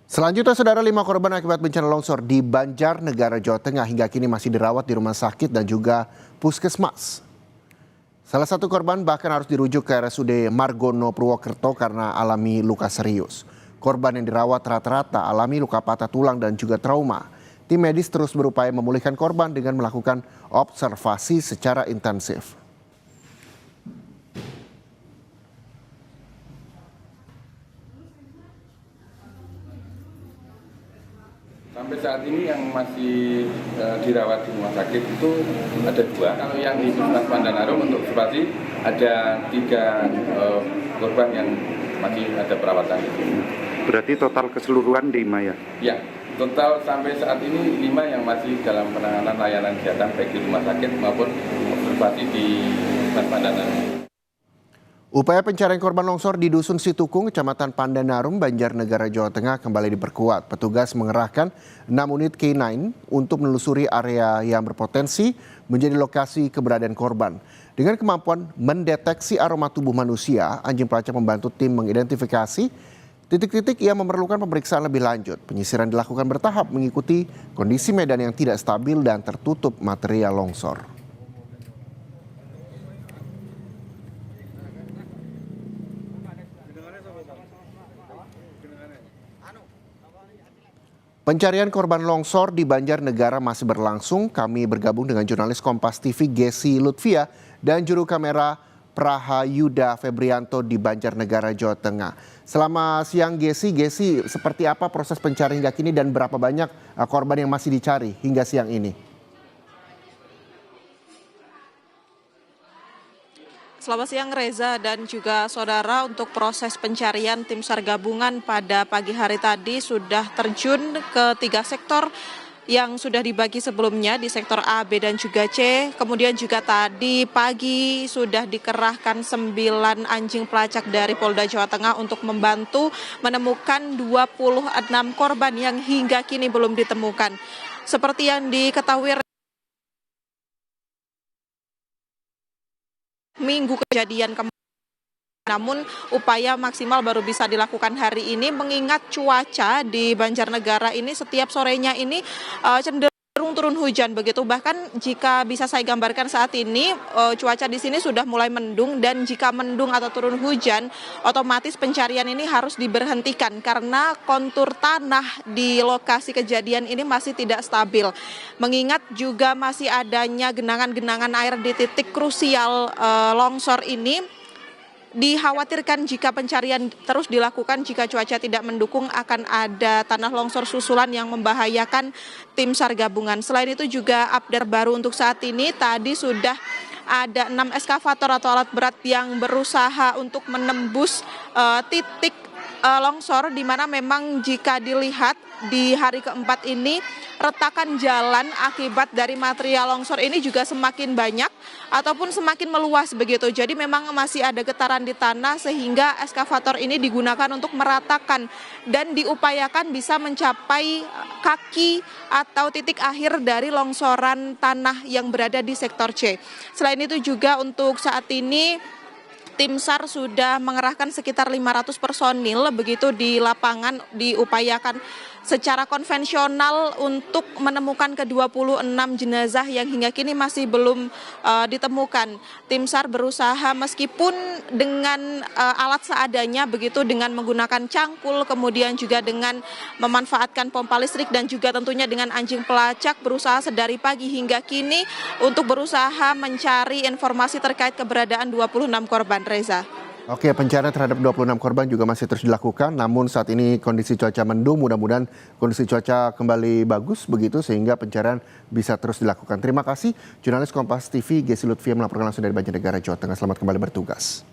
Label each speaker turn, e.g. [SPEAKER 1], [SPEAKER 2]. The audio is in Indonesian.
[SPEAKER 1] Selanjutnya, saudara, 5 korban akibat bencana longsor di Banjarnegara, Jawa Tengah hingga kini masih dirawat di rumah sakit dan juga puskesmas. Salah satu korban bahkan harus dirujuk ke RSUD Margono Purwokerto karena alami luka serius. Korban yang dirawat rata-rata alami luka patah tulang dan juga trauma. Tim medis terus berupaya memulihkan korban dengan melakukan observasi secara intensif.
[SPEAKER 2] Sampai saat ini yang masih dirawat di rumah sakit itu ada 2. Kalau yang di Puskesmas Pandanarum untuk observasi ada 3 korban yang masih ada perawatan.
[SPEAKER 3] Berarti total keseluruhan 5 ya?
[SPEAKER 2] Ya, total sampai saat ini 5 yang masih dalam penanganan layanan kesehatan baik di rumah sakit maupun observasi di Puskesmas Pandanarum.
[SPEAKER 1] Upaya pencarian korban longsor di Dusun Situkung, Kecamatan Pandanarum, Banjarnegara, Jawa Tengah kembali diperkuat. Petugas mengerahkan 6 unit K9 untuk menelusuri area yang berpotensi menjadi lokasi keberadaan korban. Dengan kemampuan mendeteksi aroma tubuh manusia, anjing pelacak membantu tim mengidentifikasi titik-titik yang memerlukan pemeriksaan lebih lanjut. Penyisiran dilakukan bertahap mengikuti kondisi medan yang tidak stabil dan tertutup material longsor. Pencarian korban longsor di Banjarnegara masih berlangsung. Kami bergabung dengan jurnalis Kompas TV Gesi Lutfia dan juru kamera Prahayuda Febrianto di Banjarnegara, Jawa Tengah. Selamat siang Gesi. Gesi, seperti apa proses pencarian hingga kini dan berapa banyak korban yang masih dicari hingga siang ini?
[SPEAKER 4] Selamat siang Reza dan juga saudara. Untuk proses pencarian tim SAR gabungan pada pagi hari tadi sudah terjun ke 3 sektor yang sudah dibagi sebelumnya di sektor A, B dan juga C. Kemudian juga tadi pagi sudah dikerahkan 9 anjing pelacak dari Polda Jawa Tengah untuk membantu menemukan 26 korban yang hingga kini belum ditemukan. Seperti yang diketahui minggu kejadian kemarin, namun upaya maksimal baru bisa dilakukan hari ini mengingat cuaca di Banjarnegara ini setiap sorenya ini cenderung turun hujan begitu. Bahkan jika bisa saya gambarkan saat ini cuaca di sini sudah mulai mendung, dan jika mendung atau turun hujan otomatis pencarian ini harus diberhentikan karena kontur tanah di lokasi kejadian ini masih tidak stabil. Mengingat juga masih adanya genangan-genangan air di titik krusial longsor ini, dikhawatirkan jika pencarian terus dilakukan, jika cuaca tidak mendukung akan ada tanah longsor susulan yang membahayakan tim SAR gabungan. Selain itu juga update baru untuk saat ini, tadi sudah ada 6 eskavator atau alat berat yang berusaha untuk menembus titik longsor, di mana memang jika dilihat di hari keempat ini retakan jalan akibat dari material longsor ini juga semakin banyak ataupun semakin meluas begitu. Jadi memang masih ada getaran di tanah sehingga eskavator ini digunakan untuk meratakan dan diupayakan bisa mencapai kaki atau titik akhir dari longsoran tanah yang berada di sektor C. Selain itu juga untuk saat ini tim SAR sudah mengerahkan sekitar 500 personil begitu di lapangan, diupayakan secara konvensional untuk menemukan ke-26 jenazah yang hingga kini masih belum ditemukan. Tim SAR berusaha meskipun dengan alat seadanya begitu, dengan menggunakan cangkul, kemudian juga dengan memanfaatkan pompa listrik dan juga tentunya dengan anjing pelacak, berusaha sedari pagi hingga kini untuk berusaha mencari informasi terkait keberadaan 26 korban. Reza.
[SPEAKER 1] Oke, pencarian terhadap 26 korban juga masih terus dilakukan, namun saat ini kondisi cuaca mendung, mudah-mudahan kondisi cuaca kembali bagus begitu sehingga pencarian bisa terus dilakukan. Terima kasih, jurnalis Kompas TV Gesi Lutfia melaporkan langsung dari Banjarnegara, Jawa Tengah. Selamat kembali bertugas.